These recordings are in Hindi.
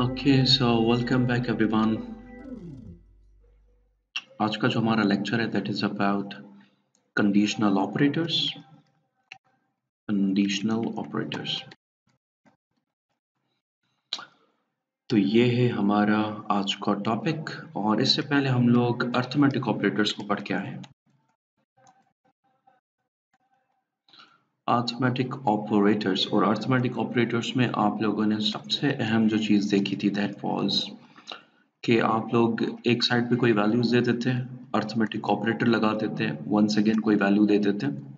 Okay, so welcome back everyone. आज का जो हमारा लेक्चर है that is about conditional operators. Conditional operators. तो ये है हमारा आज का टॉपिक और इससे पहले हम लोग अर्थमेटिक ऑपरेटर्स को पढ़ के आए हैं. अर्थमेटिक ऑपरेटर्स और अर्थमेटिक ऑपरेटर्स में आप लोगों ने सबसे अहम जो चीज़ देखी थी दैट वाज कि आप लोग एक साइड पे कोई वैल्यूज दे देते हैं, अर्थमेटिक ऑपरेटर लगा देते हैं, वंस अगेन कोई वैल्यू दे देते हैं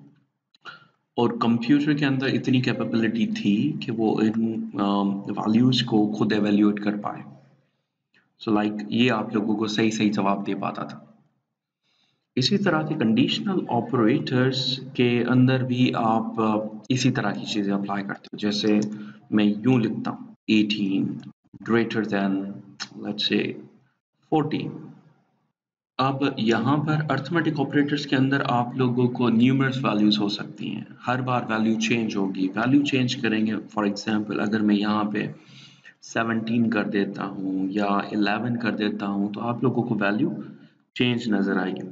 और कंप्यूटर के अंदर इतनी कैपेबिलिटी थी कि वो इन वैल्यूज को खुद एवेल्यूएट कर पाए. सो लाइक ये आप लोगों को सही सही जवाब दे पाता था. इसी तरह के कंडीशनल ऑपरेटर्स के अंदर भी आप इसी तरह की चीज़ें अप्लाई करते हो. जैसे मैं यूं लिखता हूँ 18 ग्रेटर देन लेट्स से 14. अब यहाँ पर अर्थमेटिक ऑपरेटर्स के अंदर आप लोगों को न्यूमरस वैल्यूज हो सकती हैं. हर बार वैल्यू चेंज होगी. वैल्यू चेंज करेंगे. फॉर एग्जांपल अगर मैं यहाँ पे 17 कर देता हूँ या 11 कर देता हूँ तो आप लोगों को वैल्यू चेंज नज़र आएगी.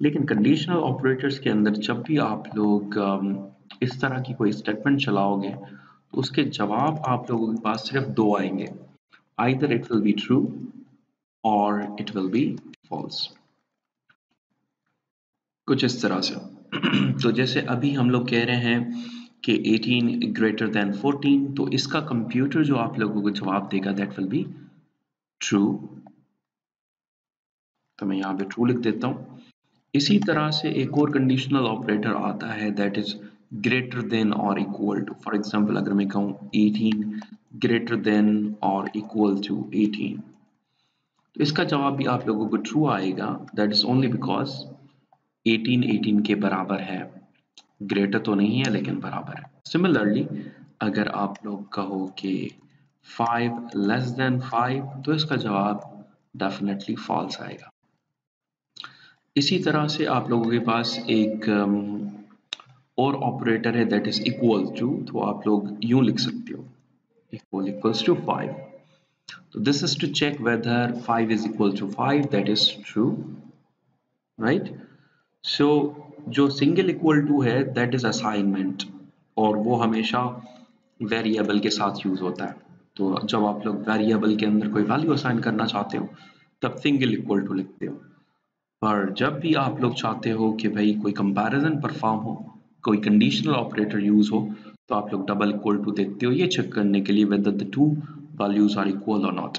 लेकिन कंडीशनल ऑपरेटर्स के अंदर जब भी आप लोग इस तरह की कोई स्टेटमेंट चलाओगे तो उसके जवाब आप लोगों के पास सिर्फ दो आएंगे. Either it will be true और इट विल बी फॉल्स. कुछ इस तरह से. तो जैसे अभी हम लोग कह रहे हैं कि 18 ग्रेटर देन 14 तो इसका कंप्यूटर जो आप लोगों को जवाब देगा दैट विल बी ट्रू. तो मैं यहाँ पे ट्रू लिख देता हूँ. इसी तरह से एक और कंडीशनल ऑपरेटर आता है दैट इज ग्रेटर देन और इक्वल टू. फॉर एग्जांपल अगर मैं कहूँ 18 ग्रेटर देन और इक्वल टू 18 तो इसका जवाब भी आप लोगों को ट्रू आएगा. दैट इज ओनली बिकॉज 18 के बराबर है. ग्रेटर तो नहीं है लेकिन बराबर है. सिमिलरली अगर आप लोग कहो कि 5 लेस देन 5 तो इसका जवाब डेफिनेटली फॉल्स आएगा. इसी तरह से आप लोगों के पास एक और ऑपरेटर है दैट इज इक्वल टू. तो आप लोग यूं लिख सकते हो इक्वल इक्वल्स टू 5. तो this is to check whether 5 is equal to 5 that is true, right. So जो सिंगल इक्वल टू है दैट इज असाइनमेंट और वो हमेशा वेरिएबल के साथ यूज होता है. तो जब आप लोग वेरिएबल के अंदर कोई वैल्यू असाइन करना चाहते हो तब सिंगल इक्वल टू लिखते हो. पर जब भी आप लोग चाहते हो कि भाई कोई कंपैरिजन परफॉर्म हो, कोई कंडीशनल ऑपरेटर यूज हो तो आप लोग डबल इक्वल टू देखते हो ये चेक करने के लिए whether the two values are equal और नॉट.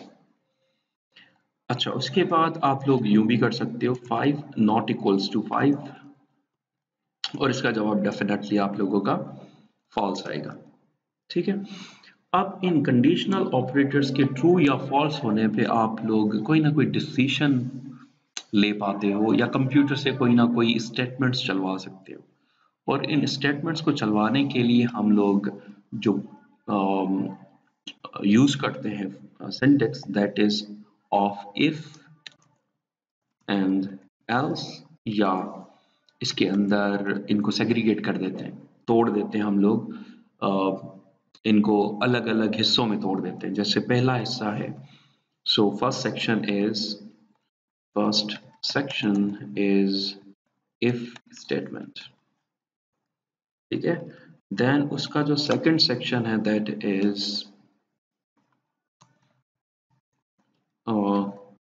अच्छा, उसके बाद आप लोग यूं भी कर सकते हो 5 नॉट इक्वल्स टू 5 और इसका जवाब डेफिनेटली आप लोगों का फॉल्स आएगा. ठीक है. अब इन कंडीशनल ऑपरेटर्स के ट्रू या फॉल्स होने पे आप लोग कोई ना कोई डिसीजन ले पाते हो या कंप्यूटर से कोई ना कोई स्टेटमेंट्स चलवा सकते हो. और इन स्टेटमेंट्स को चलवाने के लिए हम लोग जो यूज करते हैं syntax that is of if and else, या इसके अंदर इनको सेग्रीगेट कर देते हैं, तोड़ देते हैं हम लोग. इनको अलग अलग हिस्सों में तोड़ देते हैं. जैसे पहला हिस्सा है so first section is if statement. ठीक है. देन उसका जो सेकंड सेक्शन है that is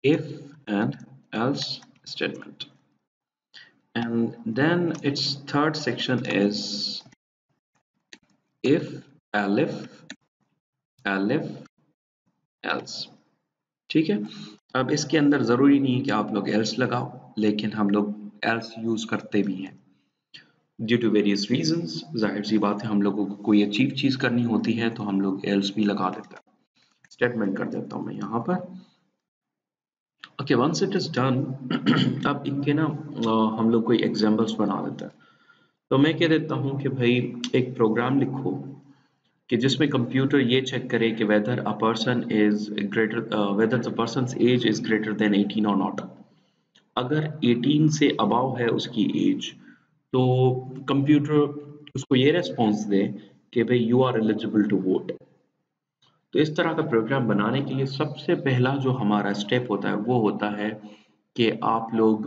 if and else statement, and then its third section is if elif else. ठीक है. अब इसके अंदर जरूरी नहीं है कि आप लोग else लगाओ, लेकिन हम लोग else यूज करते भी हैं ड्यू टू वेरियस रीजंस. जाहिर सी बात है हम लोगों को कोई अचीव चीज करनी होती है तो हम लोग else भी लगा देते हैं. स्टेटमेंट कर देता हूं मैं यहाँ पर. Okay, once it is done अब इनके ना हम लोग कोई एग्जांपल्स बना देते हैं. तो मैं कह देता हूँ कि भाई एक प्रोग्राम लिखो कि जिसमें कंप्यूटर ये चेक करे कि whether a person is greater whether the person's age is greater than 18 और नॉट. अगर 18 से अबव है उसकी एज तो कंप्यूटर उसको ये रेस्पॉन्स दे कि भाई you are eligible to vote. तो इस तरह का प्रोग्राम बनाने के लिए सबसे पहला जो हमारा स्टेप होता है वो होता है कि आप लोग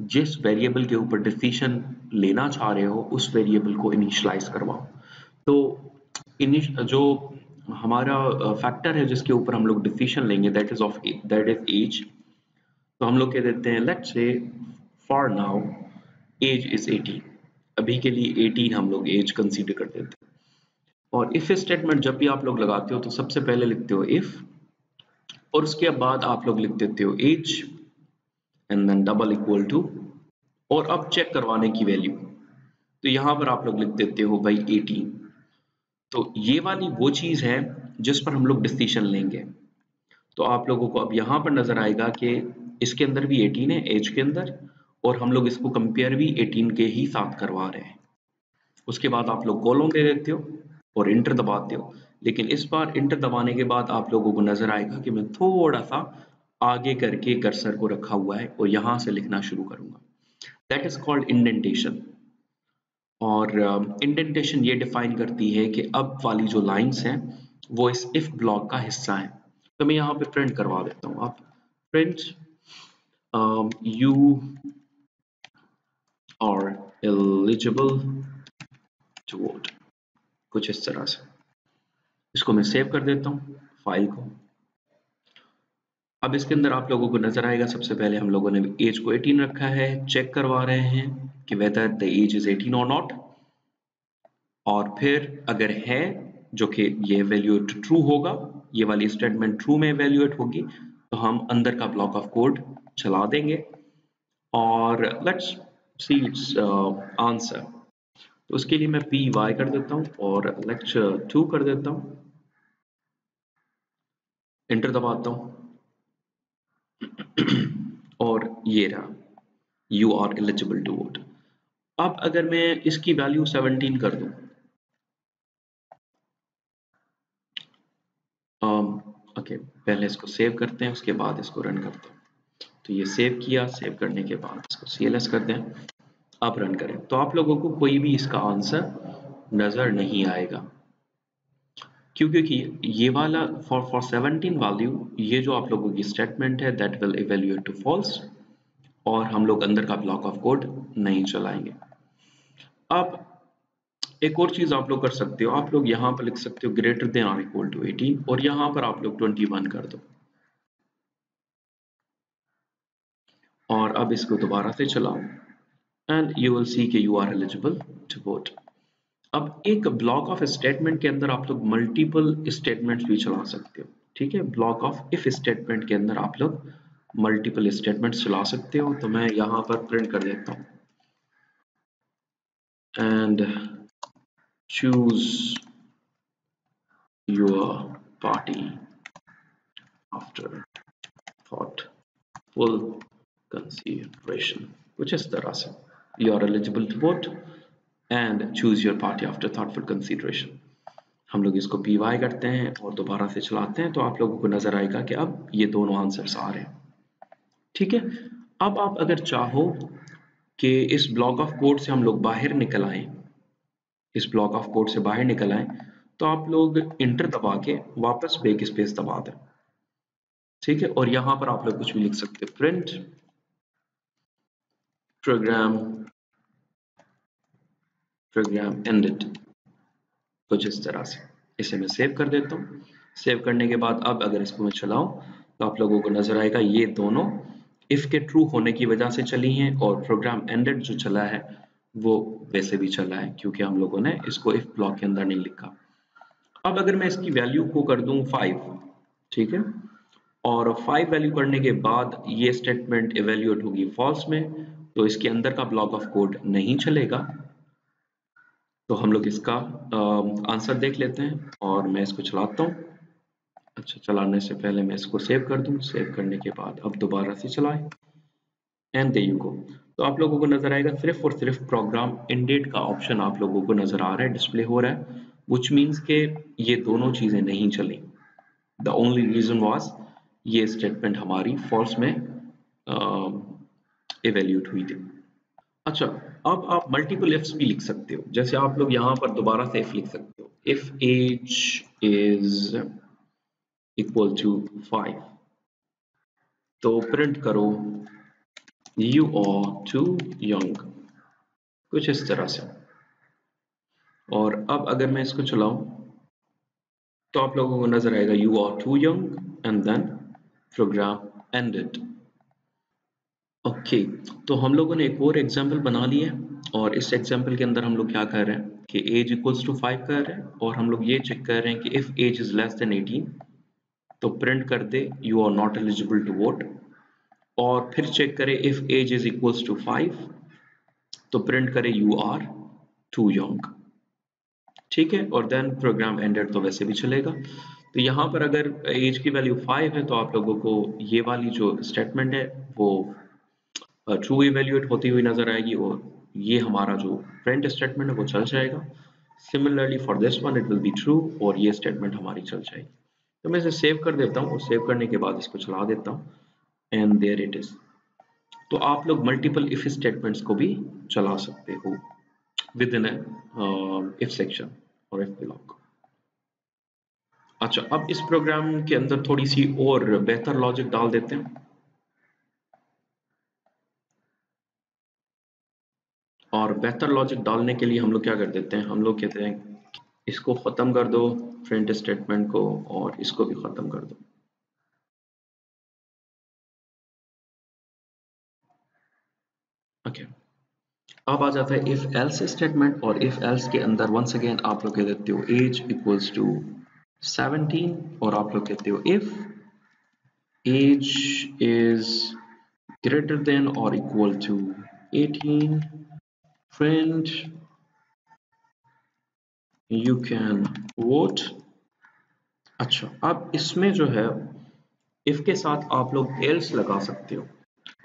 जिस वेरिएबल के ऊपर डिसीजन लेना चाह रहे हो उस वेरिएबल को इनिशियलाइज करवाओ। तो जो हमारा फैक्टर है जिसके ऊपर हम लोग डिसीजन लेंगे दैट इज एज। तो हम लोग कह देते हैं let's say for now as is 18। अभी के लिए 18 हम लोग एज कंसीडर कर देते हैं। और इफ स्टेटमेंट जब भी आप लोग लगाते हो तो सबसे पहले लिखते हो इफ, और उसके बाद आप लोग लिख देते हो age and then double equal to, और अब चेक करवाने की वैल्यू, तो यहां पर आप लोग लिख देते हो भाई 18। तो ये वाली वो चीज है जिस पर हम लोग डिसीजन लेंगे। तो आप लोगों को अब यहाँ पर नजर आएगा कि इसके अंदर भी 18 है एज के अंदर, और हम लोग इसको कंपेयर भी 18 के ही साथ करवा रहे हैं। उसके बाद आप लोग कॉलम दे देते हो और इंटर दबाते हो। लेकिन इस बार इंटर दबाने के बाद आप लोगों को नजर आएगा कि मैं थोड़ा सा आगे करके कर्सर को रखा हुआ है और यहां से लिखना शुरू करूंगा। That is called indentation. और इंडेंटेशन ये डिफाइन करती है कि अब वाली जो लाइंस हैं वो इस इफ ब्लॉक का हिस्सा है। तो मैं यहाँ पे प्रिंट करवा देता हूँ। आप print you are eligible to vote, कुछ इस तरह से। इसको मैं सेव कर देता हूँ फाइल को। अब इसके अंदर आप लोगों को नजर आएगा सबसे पहले हम लोगों ने एज को 18 रखा है, चेक करवा रहे हैं कि वेदर द एज इज 18 और नॉट। और फिर अगर है जो कि ये वैल्यूएट ट्रू होगा, ये वाली स्टेटमेंट ट्रू में वैल्यूएट होगी, तो हम अंदर का ब्लॉक ऑफ कोड चला देंगे और लेट्स सी इट्स आंसर। तो उसके लिए मैं पी वाई कर देता हूँ और लेक्चर 2 कर देता हूँ, इंटर दबाता हूँ और ये रहा you are eligible to vote. अब अगर मैं इसकी वैल्यू 17 कर दूं, ओके पहले इसको सेव करते हैं उसके बाद इसको रन करते हैं। तो ये सेव किया, सेव करने के बाद इसको CLS कर दें, अब रन करें तो आप लोगों को कोई भी इसका आंसर नजर नहीं आएगा, क्योंकि ये वाला फॉर 17 वैल्यू ये जो आप लोगों की स्टेटमेंट है that will evaluate to false, और हम लोग अंदर का ब्लॉक ऑफ कोड नहीं चलाएंगे। अब एक और चीज आप लोग कर सकते हो, आप लोग यहाँ पर लिख सकते हो ग्रेटर देन और इक्वल टू 18 और यहाँ पर आप लोग 21 कर दो, और अब इसको दोबारा से चलाओ एंड यू विल सी कि you are eligible to vote. अब एक ब्लॉक ऑफ स्टेटमेंट के अंदर आप लोग मल्टीपल स्टेटमेंट्स भी चला सकते हो, ठीक है। ब्लॉक ऑफ इफ स्टेटमेंट के अंदर आप लोग मल्टीपल स्टेटमेंट्स चला सकते हो। तो मैं यहाँ पर प्रिंट कर देता हूँ and choose your party after thoughtful consideration, कुछ इस तरह से you are eligible to vote and choose your party after thoughtful consideration। हम लोग इसको py करते हैं और दोबारा से चलाते हैं तो आप लोगों को नजर आएगा कि अब ये दोनों आंसर्स आ रहे हैं, ठीक है। अब आप अगर चाहो कि इस ब्लॉक ऑफ कोड से हम लोग बाहर निकल आए, इस ब्लॉक ऑफ कोड से बाहर निकल आए, तो आप लोग इंटर दबा के वापस बैक स्पेस दबा दें, ठीक है। और यहां पर आप लोग कुछ भी लिख सकते हैं, प्रिंट प्रोग्राम एंडेड, कुछ इस तरह से। इसे मैं सेव कर देता हूँ। सेव करने के बाद अब अगर इसको मैं चलाऊं तो आप लोगों को नजर आएगा ये दोनों इफ के ट्रू होने की वजह से चली हैं, और प्रोग्राम एंडेड जो चला है वो वैसे भी चला है क्योंकि हम लोगों ने इसको इफ ब्लॉक के अंदर नहीं लिखा। अब अगर मैं इसकी वैल्यू को कर दूं 5, ठीक है, और 5 वैल्यू करने के बाद ये स्टेटमेंट इवेल्यूएट होगी फॉल्स में, तो इसके अंदर का ब्लॉक ऑफ कोड नहीं चलेगा। तो हम लोग इसका आंसर देख लेते हैं और मैं इसको चलाता हूँ। अच्छा, चलाने से पहले मैं इसको सेव कर दूं, सेव करने के बाद अब दोबारा से चलाएं एंड देयर यू गो। तो आप लोगों को नजर आएगा सिर्फ और सिर्फ प्रोग्राम एंडेड का ऑप्शन आप लोगों को नजर आ रहा है, डिस्प्ले हो रहा है, व्हिच मींस के ये दोनों चीजें नहीं चली। द ओनली रीजन वाज ये स्टेटमेंट हमारी फॉल्स में इवेल्यूट हुई थी। अच्छा, अब आप मल्टीपल इफ्स भी लिख सकते हो, जैसे आप लोग यहाँ पर दोबारा से इफ लिख सकते हो, if age is equal to 5, तो प्रिंट करो यू आर टू यंग, कुछ इस तरह से। और अब अगर मैं इसको चलाऊं तो आप लोगों को नजर आएगा you are too young and then program ended. Okay, तो हम लोगों ने एक और एग्जाम्पल बना लिया और इस एग्जाम्पल के अंदर हम लोग क्या कर रहे हैं कि एज इक्वल्स टू 5 कर रहे हैं और हम लोग ये चेक कर रहे हैं कि if age is less than 18 तो प्रिंट कर दे you are not eligible to vote, और फिर चेक करें if age is equals to 5 तो प्रिंट करे यू आर टू यंग। ठीक है, और देन प्रोग्राम एंडेड तो वैसे भी चलेगा। तो यहाँ पर अगर एज की वैल्यू 5 है तो आप लोगों को ये वाली जो स्टेटमेंट है वो ट्रू इवेल्युएट होती हुई नजर आएगी और ये हमारा जो प्रिंट स्टेटमेंट है वो चल जाएगा। Similarly for this one it will be true और ये स्टेटमेंट हमारी चल जाएगी। तो मैं इसे सेव कर देता हूँ और सेव करने के बाद इसको चला देता हूँ एंड देयर इट इज। तो आप लोग मल्टीपल इफ स्टेटमेंट्स को भी चला सकते हो विद इन इफ सेक्शन और इफ ब्लॉक। अच्छा, अब इस प्रोग्राम के अंदर थोड़ी सी और बेहतर लॉजिक डाल देते हैं और बेहतर लॉजिक डालने के लिए हम लोग क्या कर देते हैं, हम लोग कहते हैं इसको ख़त्म कर दो प्रिंट स्टेटमेंट को और इसको भी ख़त्म कर दो। ओके, अब आ जाता है इफ एल्स स्टेटमेंट और इफ एल्स के अंदर वंस अगेन आप लोग कह देते हो एज इक्वल्स टू 17 और आप लोग कहते हो if age is greater than or equal to 18 print you can vote। अच्छा, अब इसमें जो है if के साथ आप लोग else लगा सकते हो।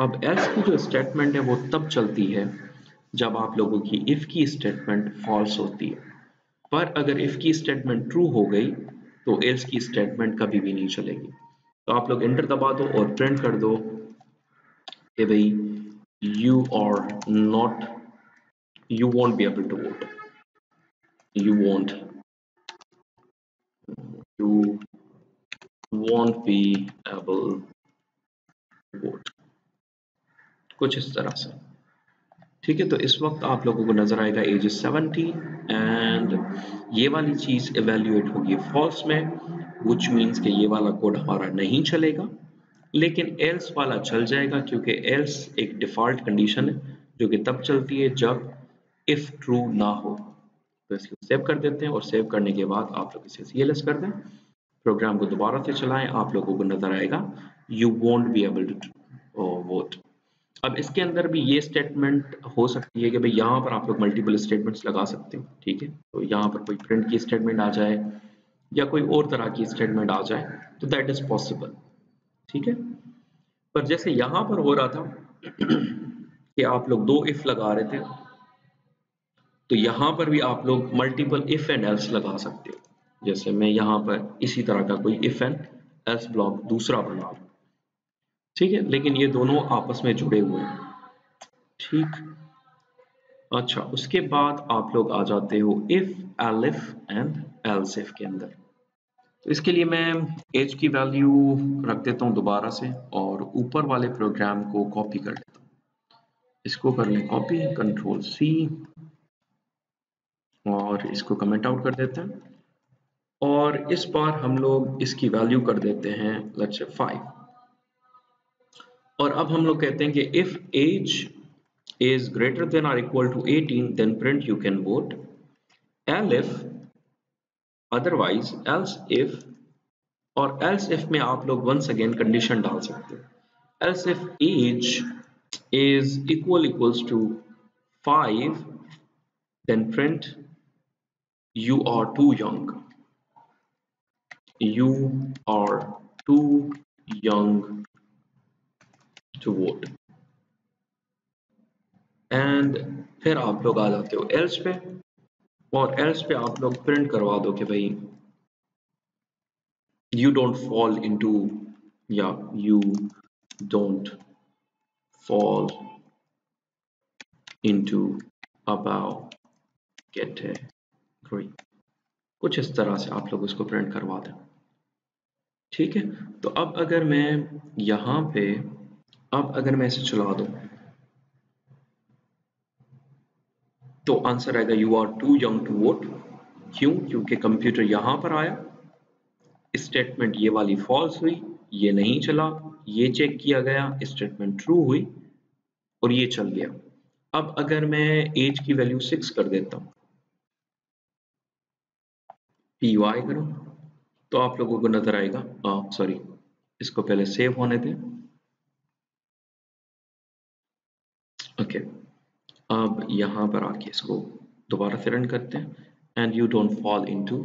अब else की जो स्टेटमेंट है वो तब चलती है जब आप लोगों की if की स्टेटमेंट false होती है, पर अगर if की स्टेटमेंट true हो गई तो else की स्टेटमेंट कभी भी नहीं चलेगी। तो आप लोग एंटर दबा दो और प्रिंट कर दो कि भाई you are not, you won't be able to vote, you won't, you won't be able to vote, कुछ इस तरह से। ठीक है, तो इस वक्त आप लोगों को नजर आएगा एज इज 17 एंड ये वाली चीज इवेल्युएट होगी फॉल्स में, विच मीन्स कि ये वाला कोड हमारा नहीं चलेगा, लेकिन एल्स वाला चल जाएगा क्योंकि एल्स एक डिफॉल्ट कंडीशन है जो कि तब चलती है जब इफ ट्रू ना हो। तो इसको सेव कर देते हैं और सेव करने के बाद आप लोग इसे CLS कर दें, प्रोग्राम को दोबारा से चलाएं, आप लोगों को नजर आएगा you won't be able to vote. अब इसके अंदर भी ये स्टेटमेंट हो सकती है कि भाई यहाँ पर आप लोग मल्टीपल स्टेटमेंट्स लगा सकते हो। ठीक है, तो यहाँ पर कोई प्रिंट की स्टेटमेंट आ जाए या कोई और तरह की स्टेटमेंट आ जाए तो दैट इज पॉसिबल। ठीक है, पर जैसे यहाँ पर हो रहा था कि आप लोग दो इफ लगा रहे थे, तो यहाँ पर भी आप लोग मल्टीपल इफ एंड एल्स लगा सकते हो। जैसे मैं यहाँ पर इसी तरह का कोई इफ एंड एल्स ब्लॉक दूसरा बना रहा हूँ। ठीक है, लेकिन ये दोनों आपस में जुड़े हुए हैं। ठीक, अच्छा, उसके बाद आप लोग आ जाते हो if elif and else if के अंदर। तो इसके लिए मैं एज की वैल्यू रख देता हूँ दोबारा से और ऊपर वाले प्रोग्राम को कॉपी कर लेता हूँ। इसको कर लें कॉपी, कंट्रोल C और इसको कमेंट आउट कर देते हैं और इस बार हम लोग इसकी वैल्यू कर देते हैं लेट्स से 5। और अब हम लोग कहते हैं कि if age is greater than or equal to 18 then print you can vote, elif otherwise else if, और else if में आप लोग once again कंडीशन डाल सकते हो। else if age is equals to 5 then print you are too young, you are too young to vote। And फिर आप लोग आ जाते हो else पे और else पे आप लोग प्रिंट करवा दो कि भाई you don't fall into, yeah, you don't fall into above category, कुछ इस तरह से आप लोग उसको प्रिंट करवा दें। ठीक है। तो अब अगर मैं यहाँ पे अब अगर मैं इसे चला दूं तो आंसर आएगा you are too young to vote. क्यों? क्योंकि कंप्यूटर यहाँ पर आया, स्टेटमेंट ये वाली फॉल्स हुई, ये नहीं चला, ये चेक किया गया, स्टेटमेंट ट्रू हुई और ये चल गया। अब अगर मैं एज की वैल्यू 6 कर देता हूँ, पी वाई करूँ, तो आप लोगों को नजर आएगा, सॉरी, इसको पहले सेव होने दें। ओके, अब यहाँ पर आके इसको दोबारा से रन करते हैं and you don't fall into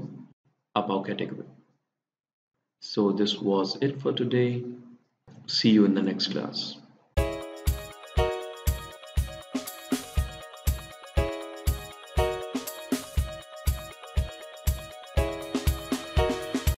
above category. So this was it for today. See you in the next class.